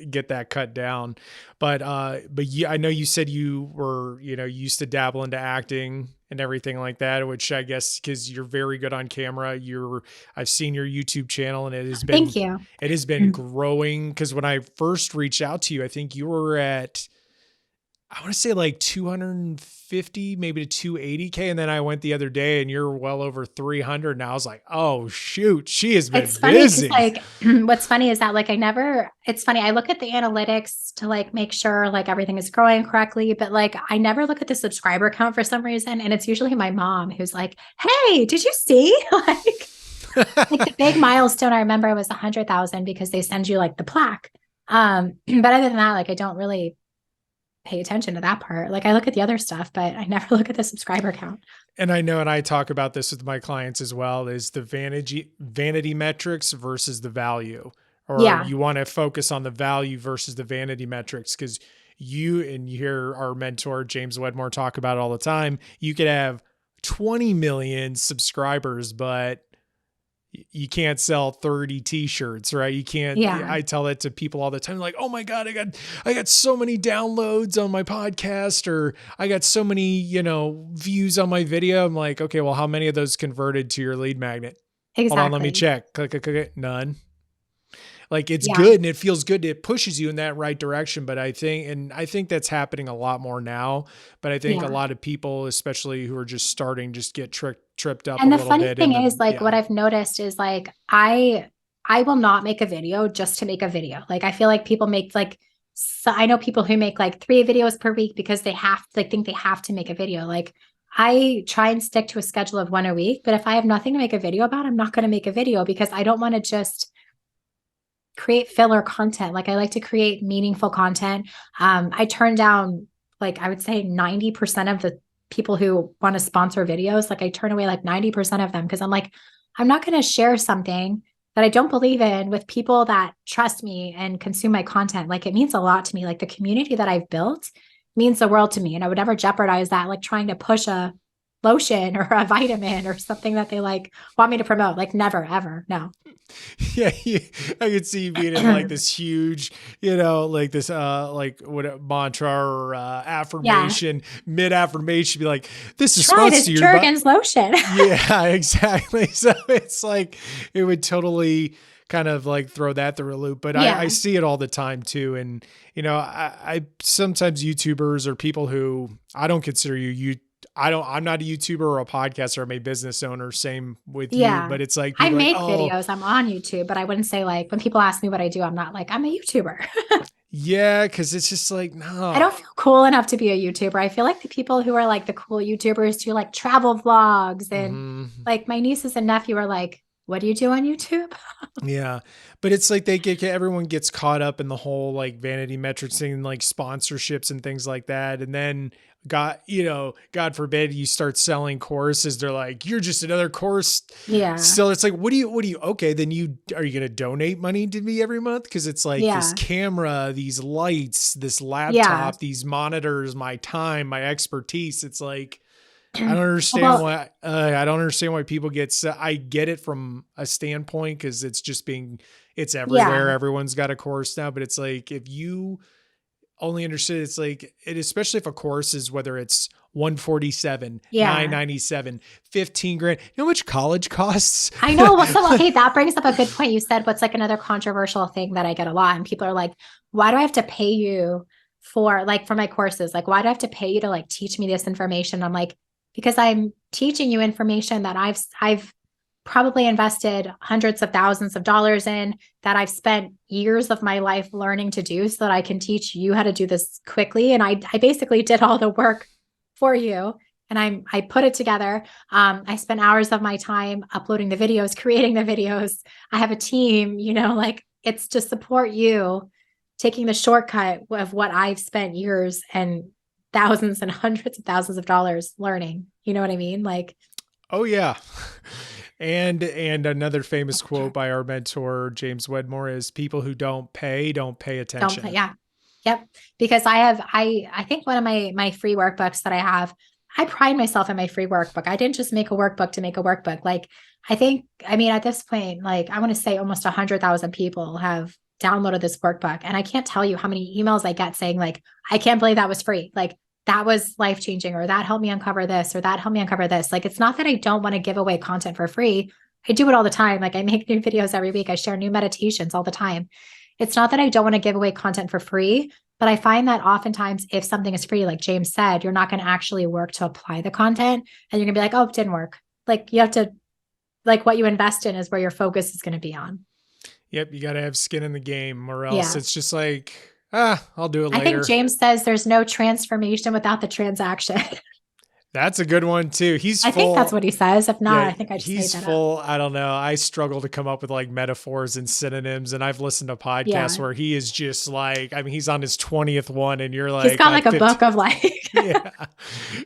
get that cut down. But yeah, I know you said you were used to dabble into acting and everything like that, which I guess because you're very good on camera. I've seen your YouTube channel and Thank you. it has been growing. Because when I first reached out to you, I think you were at, I want to say like 250, maybe to 280K. And then I went the other day and you're well over 300. And I was like, oh shoot, she has been It's funny because busy. like what's funny is that like it's funny, I look at the analytics to like make sure like everything is growing correctly, but like I never look at the subscriber count for some reason. And it's usually my mom who's like, hey, did you see? Like the big milestone I remember was 100,000 because they send you like the plaque. But other than that, like I don't really pay attention to that part. Like I look at the other stuff, but I never look at the subscriber count. And I know, and I talk about this with my clients as well, is the vanity metrics versus the value, or Yeah, you want to focus on the value versus the vanity metrics. Cause you hear our mentor, James Wedmore, talk about it all the time. You could have 20 million subscribers, but you can't sell 30 t-shirts, right? You can't. yeah, I tell that to people all the time, like, oh my God, I got so many downloads on my podcast, or I got so many, views on my video. I'm like, okay, well, how many of those converted to your lead magnet? Hold on, let me exactly. check. Click, click, click. None. Like, it's Yeah. good and it feels good. It pushes you in that right direction. But I think that's happening a lot more now. But I think a Yeah. lot of people, especially who are just starting, just get tripped up a And the little funny bit in thing is the, like yeah. what I've noticed is like I will not make a video just to make a video. Like I feel like people make like so I know people who make like 3 videos per week because they have like think they have to make a video. Like I try and stick to a schedule of one a week, but if I have nothing to make a video about, I'm not going to make a video because I don't want to just create filler content. Like I like to create meaningful content. I turn down like I would say 90% of the people who want to sponsor videos. Like I turn away like 90% of them because I'm like, I'm not going to share something that I don't believe in with people that trust me and consume my content. Like it means a lot to me. Like the community that I've built means the world to me. And I would never jeopardize that, like trying to push a lotion or a vitamin or something that they like want me to promote. Like never, ever. No. Yeah, I could see you being in like this huge, like this, like what mantra or Yeah. affirmation, mid affirmation, be like, "This is Try sponsored this to you by." Jergens lotion. Yeah, exactly. So it's like it would totally kind of like throw that through a loop. But I Yeah. see it all the time too, and I sometimes YouTubers or people who I don't consider you. I'm not a YouTuber or a podcaster. I'm a business owner. Same with you. Yeah. But it's like I people are like, make oh, videos. I'm on YouTube, but I wouldn't say like when people ask me what I do, I'm not like, I'm a YouTuber. yeah, because it's just like, I no. don't feel cool enough to be a YouTuber. I feel like the people who are like the cool YouTubers do like travel vlogs and Hmm. like my nieces and nephew are like, what do you do on YouTube? Yeah. But it's like everyone gets caught up in the whole like vanity metrics thing, and like sponsorships and things like that. And then God forbid you start selling courses. They're like, you're just another course. Yeah. Still, it's like, okay, then are you going to donate money to me every month? Cause it's like this Yeah. camera, these lights, this Yeah. laptop, these monitors, my time, my expertise. It's like, I don't understand Well, why. I don't understand why people get. I get it from a standpoint because it's everywhere. yeah. Everyone's got a course now, but it's like if you only understood, it's like especially if a course is whether it's 147, Yeah. 997, 15 grand. You know how much college costs? I know. Well, so okay, that brings up a good point. You said what's like another controversial thing that I get a lot, and people are like, "Why do I have to pay you for my courses? Like, why do I have to pay you to like teach me this information?" I'm like, because I'm teaching you information that I've probably invested hundreds of thousands of dollars in that I've spent years of my life learning to do so that I can teach you how to do this quickly. And I basically did all the work for you and I put it together. I spent hours of my time uploading the videos, creating the videos. I have a team, like it's to support you taking the shortcut of what I've spent years and thousands and hundreds of thousands of dollars learning. You know what I mean? Like, Oh yeah. And another famous quote by our mentor James Wedmore is people who don't pay don't play. attention. Yeah. Yep. Because I think one of my free workbooks that I have, I pride myself in my free workbook. I didn't just make a workbook to make a workbook. Like I mean, at this point, like I want to say almost 100,000 people have downloaded this workbook. And I can't tell you how many emails I get saying like, I can't believe that was free. Like that was life changing, or that helped me uncover this, or that helped me uncover this. Like, it's not that I don't want to give away content for free. I do it all the time. Like I make new videos every week. I share new meditations all the time. It's not that I don't want to give away content for free, but I find that oftentimes if something is free, like James said, you're not going to actually work to apply the content and you're going to be like, oh, it didn't work. Like you have to, like what you invest in is where your focus is going to be on. Yep, you got to have skin in the game or else Yeah. it's just like, I'll do it I think later. James says there's no transformation without the transaction. That's a good one too. He's I think that's full. what he says. If not, Yeah, I think I just made he's that up. full. I don't know. I struggle to come up with like metaphors and synonyms. And I've listened to podcasts Yeah. where he is just like, I mean, he's on his 20th one and you're He's like got on like a 15. book of like,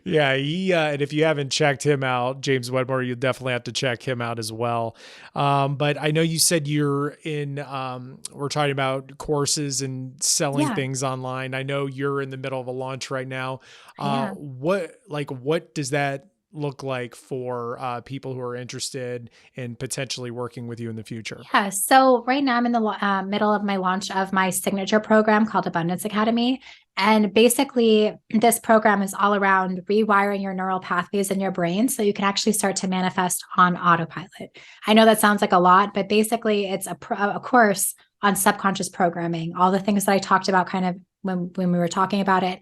Yeah. Yeah. And if you haven't checked him out, James Wedmore, you definitely have to check him out as well. But I know you said you're we're talking about courses and selling yeah, things online. I know you're in the middle of a launch right now. I am. What does that look like for people who are interested in potentially working with you in the future? Yeah. So right now I'm in the middle of my launch of my signature program called Abundance Academy. And basically, this program is all around rewiring your neural pathways in your brain so you can actually start to manifest on autopilot. I know that sounds like a lot, but basically, it's a course on subconscious programming, all the things that I talked about kind of when we were talking about it.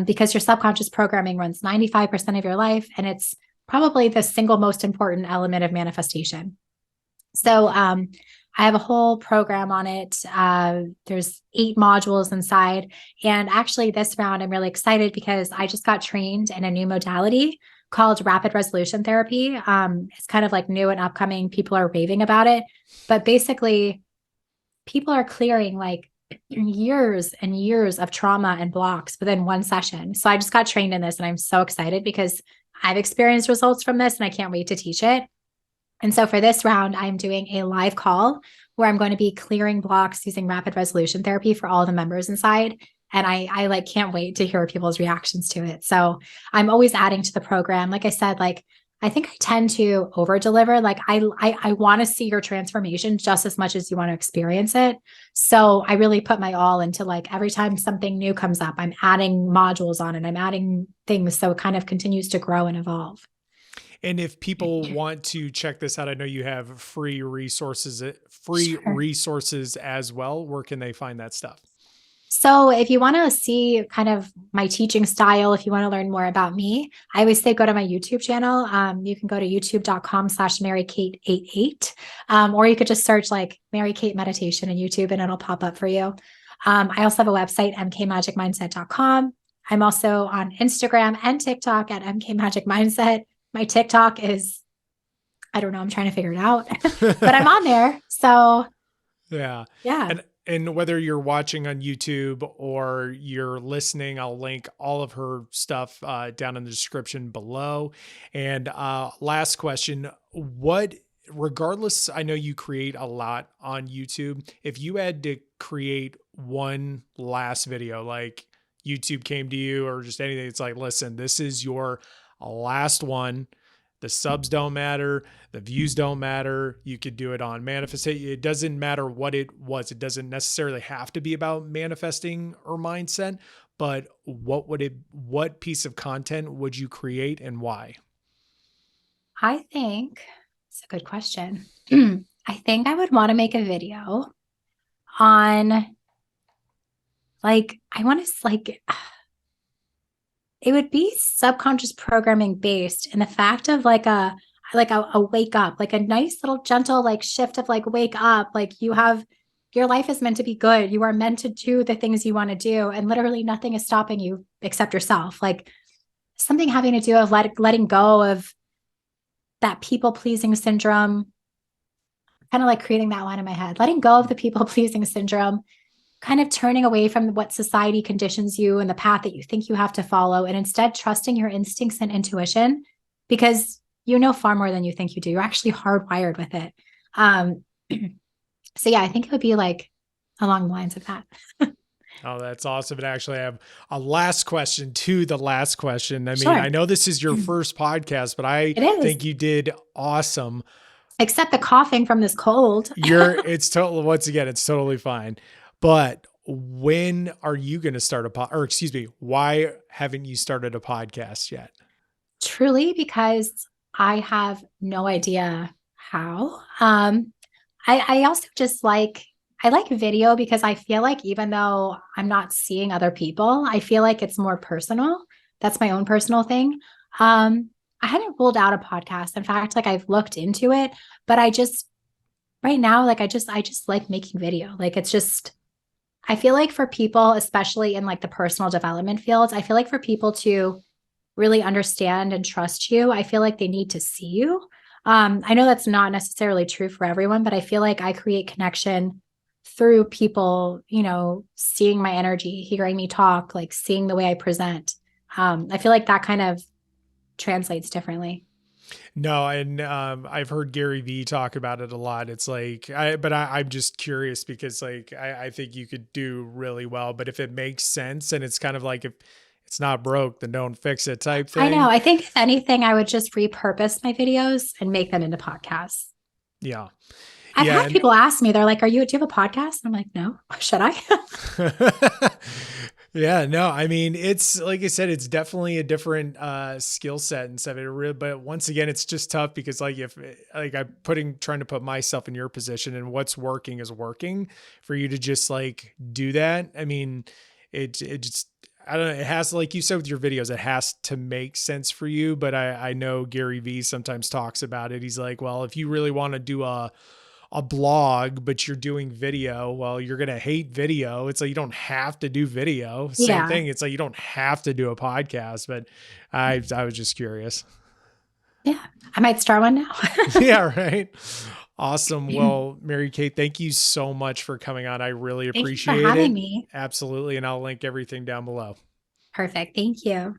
Because your subconscious programming runs 95% of your life, and it's probably the single most important element of manifestation. So I have a whole program on it. There's 8 modules inside. And actually, this round, I'm really excited because I just got trained in a new modality called rapid resolution therapy. It's kind of like new and upcoming. People are raving about it. But basically, people are clearing like years and years of trauma and blocks within one session. So I just got trained in this and I'm so excited because I've experienced results from this and I can't wait to teach it. And so for this round, I'm doing a live call where I'm going to be clearing blocks using rapid resolution therapy for all the members inside. And I like can't wait to hear people's reactions to it. So I'm always adding to the program. Like I said, like I think I tend to over deliver. Like I want to see your transformation just as much as you want to experience it. So I really put my all into like every time something new comes up, I'm adding modules on it. I'm adding things so it kind of continues to grow and evolve. And if people want to check this out, I know you have free Sure. resources as well. Where can they find that stuff? So if you want to see kind of my teaching style, if you want to learn more about me, I always say go to my YouTube channel. You can go to youtube.com/MaryKate88. Or you could just search like Mary Kate Meditation in YouTube and it'll pop up for you. I also have a website, mkmagicmindset.com. I'm also on Instagram and TikTok at mkmagicmindset. My TikTok is, I don't know, I'm trying to figure it out, but I'm on there. So Yeah. yeah. And whether you're watching on YouTube or you're listening, I'll link all of her stuff down in the description below. And last question, regardless, I know you create a lot on YouTube. If you had to create one last video, like YouTube came to you or just anything, it's like, listen, this is your last one. The subs don't matter. The views don't matter. You could do it on manifestation. It doesn't matter what it was. It doesn't necessarily have to be about manifesting or mindset, but what piece of content would you create and why? I think it's a good question. I think I would want to make a video on like, I want to like, it would be subconscious programming based in the fact of like a wake up, like a nice little gentle like shift of like wake up, like you have your life is meant to be good. You are meant to do the things you want to do, and literally nothing is stopping you except yourself. Like something having to do with letting go of that people pleasing syndrome, kind of like creating that line in my head, letting go of the people pleasing syndrome, kind of turning away from what society conditions you and the path that you think you have to follow, and instead trusting your instincts and intuition because you know far more than you think you do. You're actually hardwired with it. Um, so yeah, I think it would be like along the lines of that. Oh, that's awesome. And actually, I have a last question to the last question. I mean, Sure. I know this is your first podcast, but I It is, think you did awesome. except the coughing from this cold. It's totally, once again, it's totally fine. But when are you going to start or excuse me, why haven't you started a podcast yet? Truly, because I have no idea how. I also just like I like video because I feel like even though I'm not seeing other people, I feel like it's more personal. That's my own personal thing. I hadn't ruled out a podcast. In fact, like I've looked into it, but I just right now, like I just like making video. Like it's just I feel like for people, especially in like the personal development fields, I feel like for people to really understand and trust you, I feel like they need to see you. I know that's not necessarily true for everyone, but I feel like I create connection through people, seeing my energy, hearing me talk, like seeing the way I present. I feel like that kind of translates differently. No, and I've heard Gary Vee talk about it a lot. It's like, I'm just curious because like I think you could do really well, but if it makes sense and it's kind of like if it's not broke, then don't fix it type I know. thing. I think if anything, I would just repurpose my videos and make them into podcasts. Yeah, I've yeah, had and people ask me, they're like, do you have a podcast? I'm like, no, should I? yeah, no, I mean, it's like I said, it's definitely a different skill set and stuff. But once again, it's just tough because like if like I'm trying to put myself in your position and what's working is working for you to just like do that. I mean, it just I don't know. It has like you said with your videos, it has to make sense for you. But I know Gary Vee sometimes talks about it. He's like, well, if you really want to do a blog, but you're doing video, well, you're going to hate video. It's like you don't have to do video. Same Yeah. thing. It's like you don't have to do a podcast, but I was just curious. Yeah. I might start one now. Yeah, right. Awesome. Well, Mary Kate, thank you so much for coming on. I really Thank you for appreciate having it. me. Absolutely. And I'll link everything down below. Perfect. Thank you.